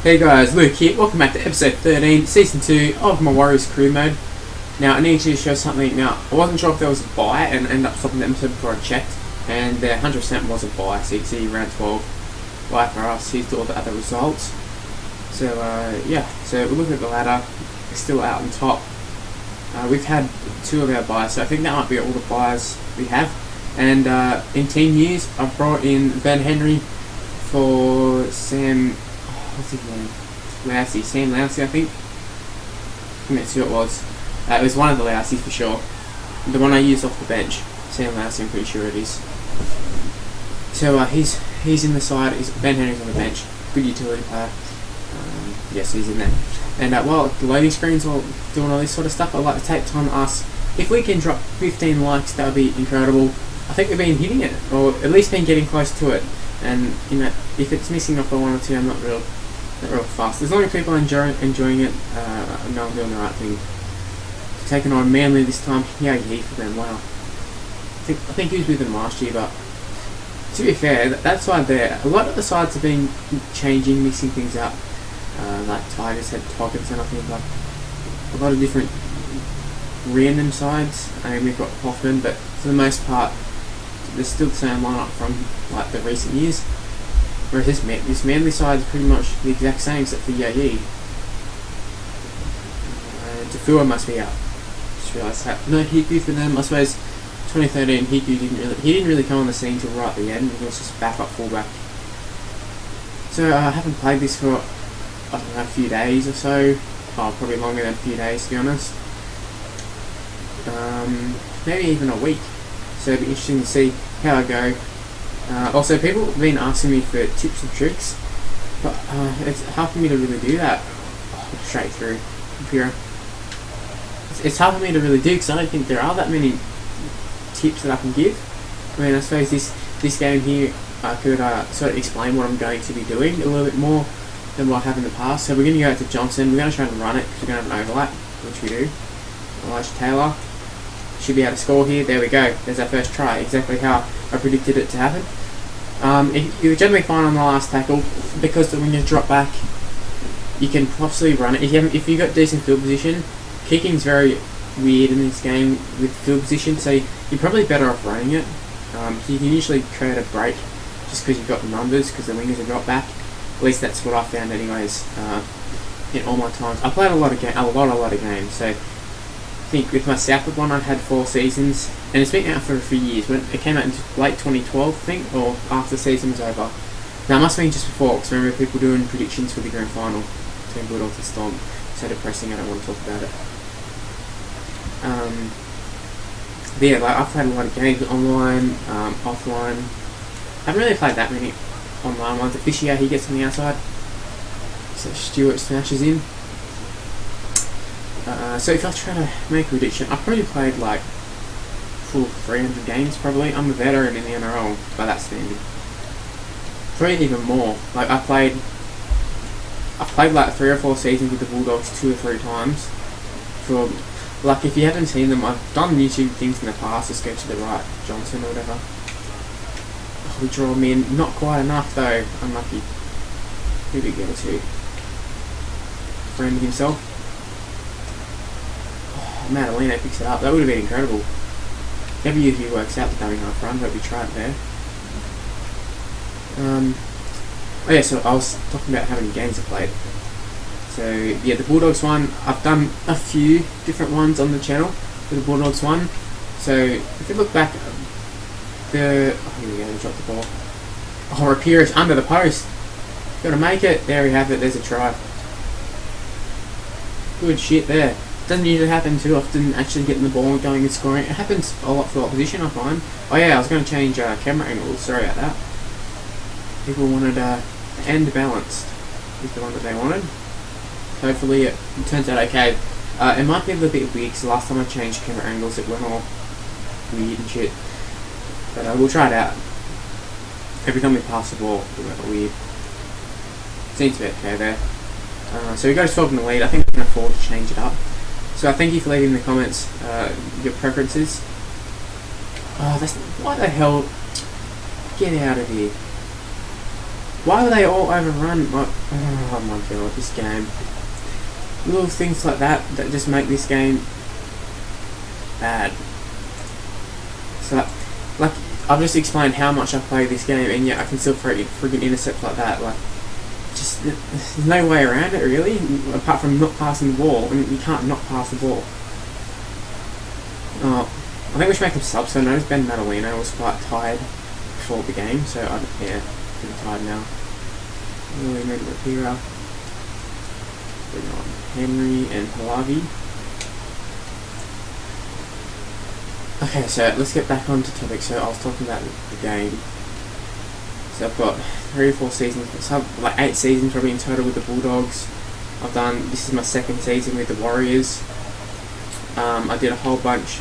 Hey guys, Luke here. Welcome back to episode 13, season 2 of my Warriors career mode. Now I need to show something. Now I wasn't sure if there was a buy and ended up stopping the episode before I checked, and there 100% was a buy. So you can see round 12 buy for us. Here's all the other results. So yeah, so we look at the ladder. It's still out on top. We've had 2 of our buys, so I think that might be all the buys we have. And in team news, I've brought in Ben Henry for Sam. What's his name? Lousy. Sam Lousy, I think. I think that's who it was. It was one of the Lousies for sure. The one I used off the bench. Sam Lousy, I'm pretty sure it is. So he's in the side. Ben Henry's on the bench. Good utility player. Yes, he's in there. And while the loading screens are doing all this sort of stuff, I'd like to take time to ask if we can drop 15 likes. That would be incredible. I think we've been hitting it, or at least been getting close to it. And you know, if it's missing off by 1 or 2, I'm not real fast. As long as people are enjoying it, I know I'm doing the right thing. Taking on Manly this time, yeah, for them. Wow. I think he was with them last year, but to be fair, that side there, a lot of the sides have been changing, mixing things up. Like Tigers had Toggins, and I think like a lot of different random sides. I mean, we've got Hoffman, but for the most part, there's still the same lineup from like the recent years. Whereas this Manly side is pretty much the exact same except for Yayi. Tafua must be out. Just realised that. No Hiku for them. I suppose 2013 Hiku didn't really come on the scene till right at the end. He was just backup fullback. So I haven't played this for I don't know, a few days or so. Oh, probably longer than a few days to be honest. Maybe even a week. So it'll be interesting to see how I go. Also, people have been asking me for tips and tricks, but it's hard for me to really do that. Straight through computer. It's hard for me to really do because I don't think there are that many tips that I can give. I mean, I suppose this game here I could sort of explain what I'm going to be doing a little bit more than what I have in the past. So we're going to go out to Johnson. We're going to try and run it because we're going to have an overlap, which we do. Elijah Taylor should be able to score here. There we go. There's our first try. Exactly how I predicted it to happen. You're generally fine on the last tackle because when you drop back, you can possibly run it. If you've got decent field position, kicking's very weird in this game with field position, so you're probably better off running it. You can usually create a break just because you've got the numbers because the wingers have dropped back. At least that's what I found, anyways. In all my times, I played a lot of games. So I think with my Southwood one, I had 4 seasons, and it's been out for a few years. When it came out in late 2012, I think, or after the season was over. Now it must have been just before, because I remember people doing predictions for the grand final between Bulldogs and Storm. So depressing, I don't want to talk about it. But yeah, like I've played a lot of games online, offline. I haven't really played that many online ones. Officio, he gets on the outside, so Stewart smashes in. So if I try to make a prediction, I've probably played like full 300 games probably. I'm a veteran in the NRL by that standard. Probably even more. Like I've played like 3 or 4 seasons with the Bulldogs 2 or 3 times. For like, if you haven't seen them, I've done YouTube things in the past. Just go to the right, Johnson or whatever. Oh, we draw him in. Not quite enough though. Unlucky. Who did he get it to? Friend himself. Madalena picks it up. That would have been incredible. Never usually works out the dummy half run, but we tried there. Oh yeah, so I was talking about how many games I played. So yeah, the Bulldogs one, I've done a few different ones on the channel for the Bulldogs one. So if you look back, here we go, they dropped the ball. Oh, Rapier is under the post. Gotta make it. There we have it, there's a try. Good shit there. Doesn't usually happen too often, actually getting the ball and going and scoring. It happens a lot for the opposition, I find. Oh yeah, I was going to change camera angles, sorry about that. People wanted end balanced is the one that they wanted. Hopefully it turns out okay. It might be a little bit weird because last time I changed camera angles it went all weird and shit. But we'll try it out. Every time we pass the ball, it went weird. Seems to be okay there. So we go to 12 in the lead. I think we can afford to change it up. So thank you for leaving in the comments your preferences. Oh, why the hell? Get out of here. Why were they all overrun? Oh my god, this game. Little things like that just make this game bad. So, like, I've just explained how much I play this game, and yet I can still friggin' intercept like that. Like, just there's no way around it really, apart from not passing the ball. I mean, you can't not pass the ball. Oh, I think we should make him sub. So I noticed Ben Madalino was quite tired before the game, so yeah, pretty tired now. Really made Rapira. Bring on Henry and Pallavi. Okay, so let's get back onto topic. So I was talking about the game. So I've got 3 or 4 seasons, like 8 seasons probably in total with the Bulldogs. This is my 2nd season with the Warriors. I did a whole bunch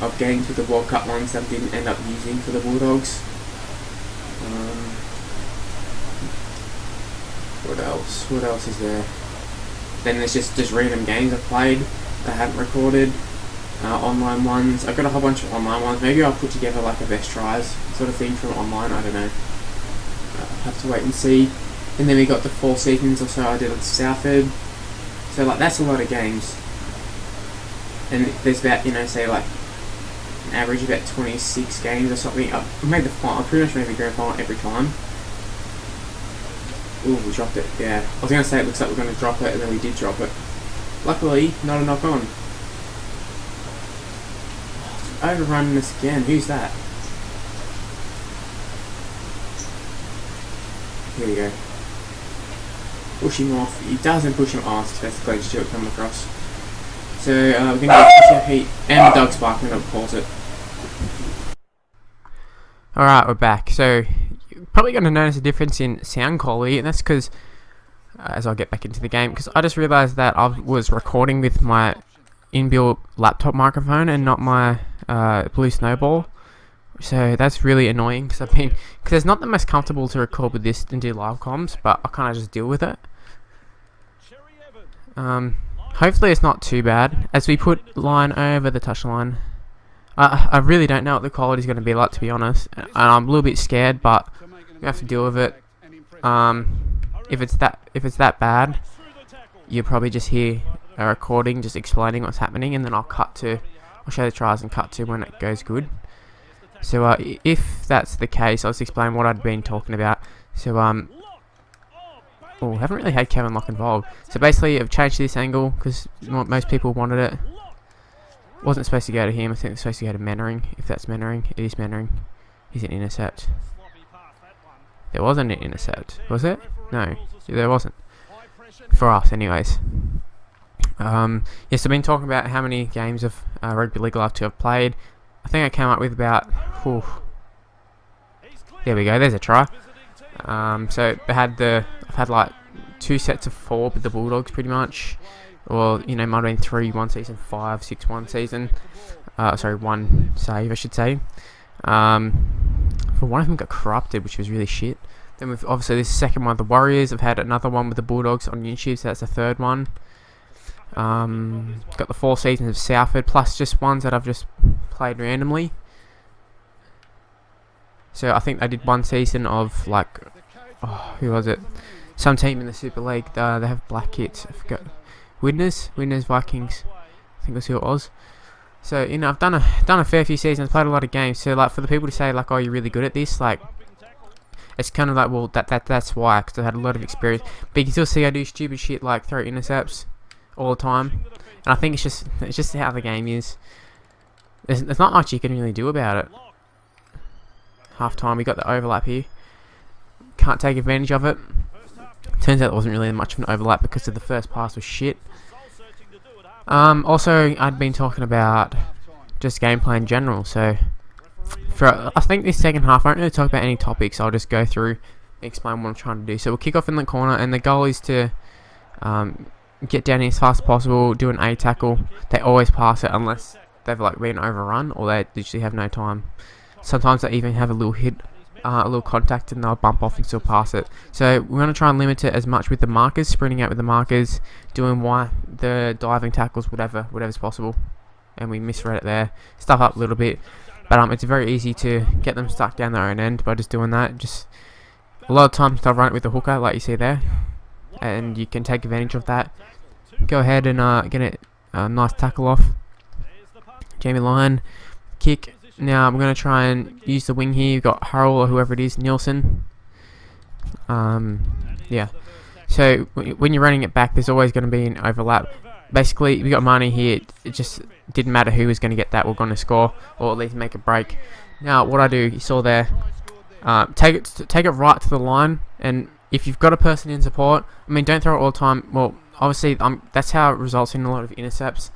of games with the World Cup ones that I didn't end up using for the Bulldogs. What else? What else is there? Then there's just random games I've played that I haven't recorded. Online ones. I've got a whole bunch of online ones. Maybe I'll put together like a best tries sort of thing from online. I don't know. I'll have to wait and see. And then we got the 4 seasons or so I did at Southend. So like that's a lot of games. And there's about, you know, say like an average about 26 games or something. I've made the final. I pretty much made the grand final every time. Ooh, we dropped it. Yeah, I was gonna say it looks like we're gonna drop it, and then we did drop it. Luckily, not a knock on. Overrunning this again. Who's that? Here we go. Push him off. He doesn't push him off. That's the closest to it come across. So we're going to get push heat and the dog spark. We're going to pause it. Alright, we're back. So you're probably going to notice a difference in sound quality, and that's because, as I'll get back into the game, because I just realised that I was recording with my inbuilt laptop microphone and not my Blue Snowball. So that's really annoying because it's not the most comfortable to record with this and do live comms, but I kind of just deal with it. Hopefully it's not too bad as we put line over the touch line. I really don't know what the quality is going to be like, to be honest, and I'm a little bit scared, but we have to deal with it. If it's that bad, you'll probably just hear a recording just explaining what's happening, and then I'll show the tries and cut to when it goes good. So if that's the case, I'll just explain what I'd been talking about. So haven't really had Kevin Lock involved. So basically I've changed this angle because most people wanted it. Wasn't supposed to go to him. I think it's supposed to go to Mannering. If that's Mannering, it is Mannering. He's an intercept. There wasn't an intercept, was it? No, there wasn't. For us, anyways. Yes, I've been talking about how many games of Rugby League Live 2 I've played. I think I came up with about... There we go, there's a try. So I've had like 2 sets of 4 with the Bulldogs pretty much. Or, you know, might have been 3 one season, 5, 6 one season. Sorry, 1 save I should say. For one of them got corrupted, which was really shit. Then we've obviously this second one, the Warriors. I've had another one with the Bulldogs on YouTube, so that's the 3rd one. Got the 4 seasons of Southend, plus just ones that I've just played randomly. So I think I did 1 season of like, who was it? Some team in the Super League. They have black kits. I forgot. Winners Vikings. I think that's who it was. So you know, I've done a fair few seasons, played a lot of games. So like for the people to say like, oh, you're really good at this, like, it's kind of like, well, that's why, because I had a lot of experience. But you can still see I do stupid shit like throw intercepts all the time, and I think it's just how the game is. There's not much you can really do about it. Half time, we got the overlap here. Can't take advantage of it. Turns out there wasn't really much of an overlap because of the first pass was shit. Also, I'd been talking about just gameplay in general. So, I think this second half, I won't really talk about any topics. I'll just go through and explain what I'm trying to do. So we'll kick off in the corner, and the goal is to get down as fast as possible, do an A tackle. They always pass it unless they've like been overrun or they literally have no time. Sometimes they even have a little hit, a little contact, and they'll bump off and still pass it. So we're going to try and limit it as much with the markers, sprinting out with the markers, doing the diving tackles, whatever's possible. And we misread it there, stuff up a little bit, but it's very easy to get them stuck down their own end by just doing that. Just a lot of times they'll run it with the hooker, like you see there, and you can take advantage of that. Go ahead and get a nice tackle off. Jamie Lyon, kick. Now I'm going to try and use the wing here. You've got Harrell or whoever it is, Nielsen. Yeah. So when you're running it back, there's always going to be an overlap. Basically, we got Marnie here. It just didn't matter who was going to get that. We're going to score, or at least make a break. Now, what I do, you saw there, take it right to the line, and if you've got a person in support, I mean, don't throw it all the time. Well, obviously, that's how it results in a lot of intercepts,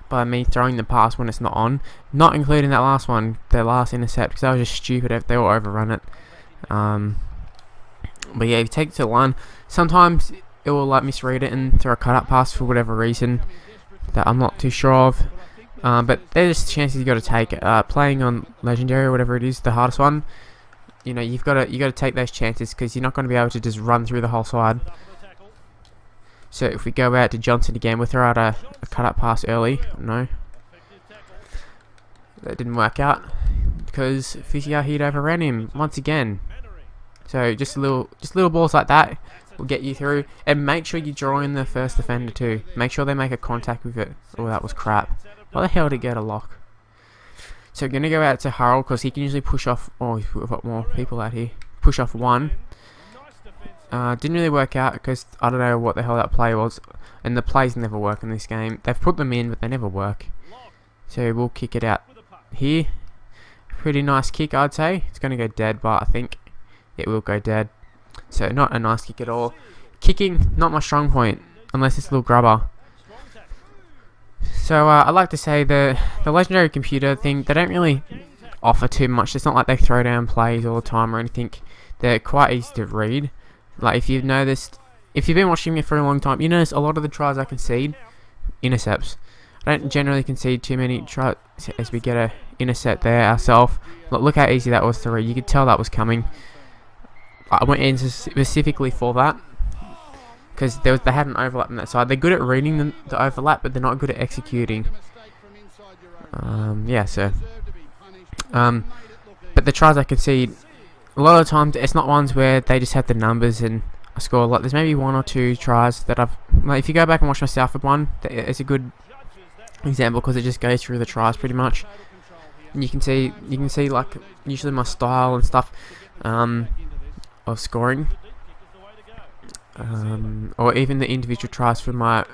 by me throwing the pass when it's not on. Not including that last one, the last intercept, because that was just stupid. They all overrun it. But yeah, if you take it to the line, sometimes it will like misread it and throw a cut-up pass for whatever reason that I'm not too sure of. But there's chances you got to take. Playing on legendary or whatever it is, the hardest one. You know, you got to take those chances, because you're not going to be able to just run through the whole side. So if we go out to Johnson again, we'll throw out a cut-up pass early. No, that didn't work out because Fisher he'd overran him once again. So just little balls like that will get you through, and make sure you draw in the first defender too. Make sure they make a contact with it. Oh, that was crap. Why the hell did it get a lock? So we're gonna go out to Harold, because he can usually push off. Oh, we've got more people out here. Push off one. Didn't really work out, because I don't know what the hell that play was, and the plays never work in this game. They've put them in, but they never work. So we'll kick it out here. Pretty nice kick, I'd say. It's gonna go dead, but I think it will go dead. So not a nice kick at all. Kicking, not my strong point, unless it's a little grubber. So I'd like to say the legendary computer thing, they don't really offer too much. It's not like they throw down plays all the time or anything. They're quite easy to read. Like if you've noticed, if you've been watching me for a long time, you notice a lot of the tries I concede, intercepts. I don't generally concede too many tries as we get a intercept there ourselves. Look how easy that was to read. You could tell that was coming. I went in specifically for that, because they had an overlap on that side. They're good at reading the overlap, but they're not good at executing. Yeah, so but the tries I concede, a lot of the times it's not ones where they just have the numbers and I score. Like there's maybe one or two tries that I've, like, if you go back and watch my Salford one, it's a good example, because it just goes through the tries pretty much. And you can see like usually my style and stuff of scoring, or even the individual tries for my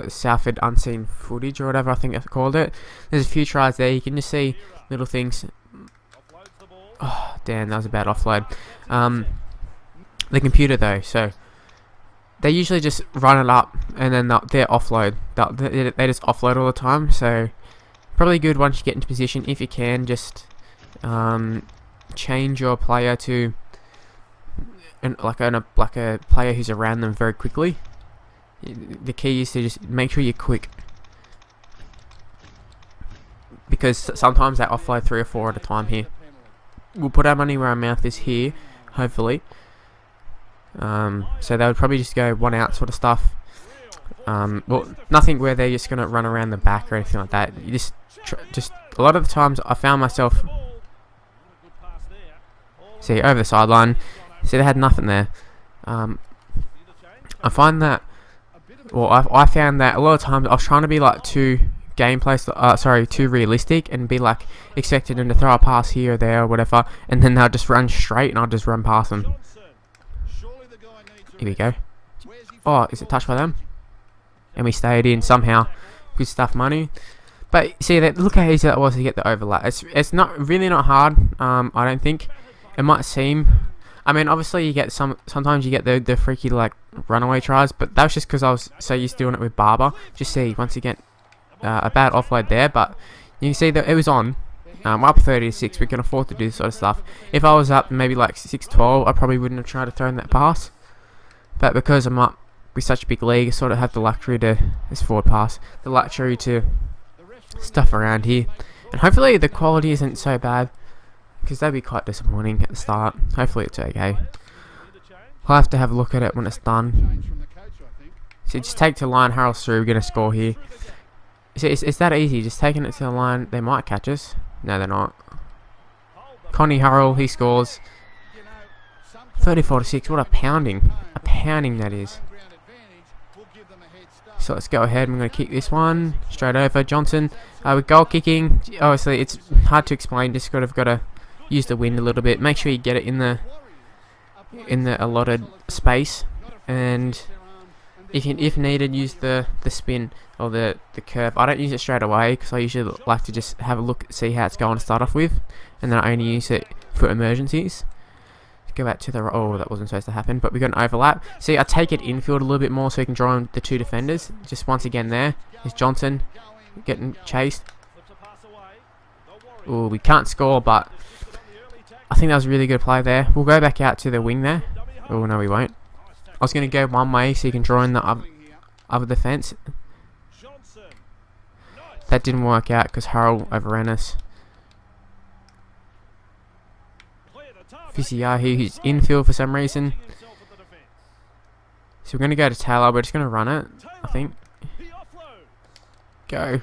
Salford unseen footage or whatever I think I called it. There's a few tries there. You can just see little things. Oh damn, that was a bad offload. The computer though, so they usually just run it up and then they're offload. They just offload all the time. So probably good once you get into position, if you can just change your player to like a player who's around them very quickly. The key is to just make sure you're quick, because sometimes they offload 3 or 4 at a time here. We'll put our money where our mouth is here, hopefully. So they would probably just go 1 out sort of stuff. Well, nothing where they're just gonna run around the back or anything like that. You just a lot of the times I found myself, see, over the sideline. See, they had nothing there. I find that, well, I found that a lot of times I was trying to be like too realistic, and be like expecting them to throw a pass here or there or whatever, and then they'll just run straight and I'll just run past them. Here we go. Oh, is it touched by them? And we stayed in somehow. Good stuff, money. But see, look how easy that was to get the overlap. It's not really not hard. I don't think. It might seem. I mean, obviously you get sometimes you get the freaky like runaway tries, but that was just because I was so used to doing it with Barber. Just see, once again, a bad offload there, but you can see that it was on. We're up 30-6. We can afford to do this sort of stuff. If I was up maybe like 6-12, I probably wouldn't have tried to throw in that pass. But because I'm up with such a big league, I sort of have the luxury to this forward pass, the luxury to stuff around here, and hopefully the quality isn't so bad, because that'd be quite disappointing at the start. Hopefully it's okay. I'll have to have a look at it when it's done. So just take to the line, Harold's through, we're going to score here. So it's that easy, just taking it to the line. They might catch us. No, they're not. Connie Harrell, he scores. 34-6. What a pounding. A pounding that is. So let's go ahead. I'm going to kick this one straight over. Johnson with goal kicking. Obviously, it's hard to explain. Just got to use the wind a little bit. Make sure you get it in the allotted space, and if needed, use the spin or the curve. I don't use it straight away because I usually like to just have a look, see how it's going to start off with, and then I only use it for emergencies. Go back to the... Oh, that wasn't supposed to happen, but we got an overlap. See, I take it infield a little bit more so you can draw on the two defenders. Just once again there is Johnson getting chased. Oh, we can't score, but I think that was a really good play there. We'll go back out to the wing there. Oh, no, we won't. I was going to go one way so you can draw in the other defence. That didn't work out because Harold overran us. Fisiahi, who's infield for some reason. So we're going to go to Taylor. We're just going to run it, I think. Go.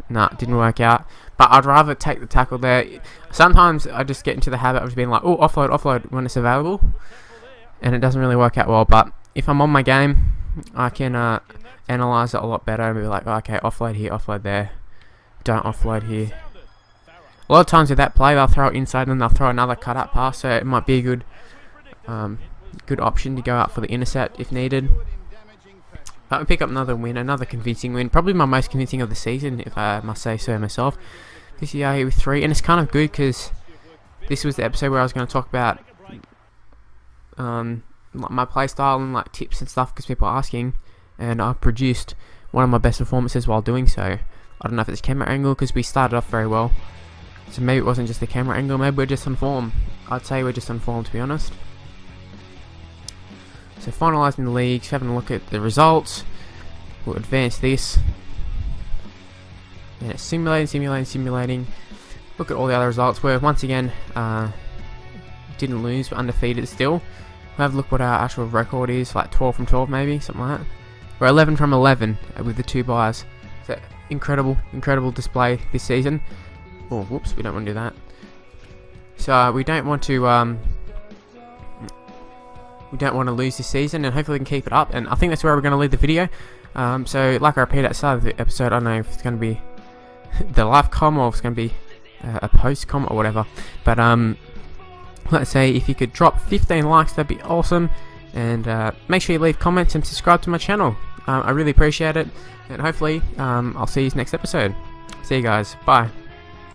Nah, didn't work out. But I'd rather take the tackle there. Sometimes I just get into the habit of just being like, oh, offload, offload when it's available. And it doesn't really work out well. But if I'm on my game, I can analyse it a lot better and be like, oh, okay, offload here, offload there. Don't offload here. A lot of times with that play, they'll throw it inside and they'll throw another cut-up pass, so it might be a good option to go out for the intercept if needed. But we pick up another win, another convincing win. Probably my most convincing of the season, if I must say so myself. This year here with 3, and it's kind of good because this was the episode where I was going to talk about my play style and like tips and stuff because people are asking, and I produced one of my best performances while doing so. I don't know if it's camera angle because we started off very well. So maybe it wasn't just the camera angle, maybe we're just on form. I'd say we're just on form, to be honest. So finalising the leagues, having a look at the results. We'll advance this. And it's simulating. Look at all the other results. We're once again didn't lose, but undefeated still. We'll have a look what our actual record is, like 12 from 12 maybe, something like that. We're 11 from 11 with the 2 buys. So incredible display this season. Oh, whoops, we don't want to do that. So we don't want to lose this season, and hopefully we can keep it up. And I think that's where we're going to leave the video. So like I repeated at the start of the episode, I don't know if it's going to be the live comm or if it's going to be a post comm or whatever. But let's say if you could drop 15 likes, that'd be awesome. And make sure you leave comments and subscribe to my channel. I really appreciate it. And hopefully I'll see you next episode. See you guys. Bye.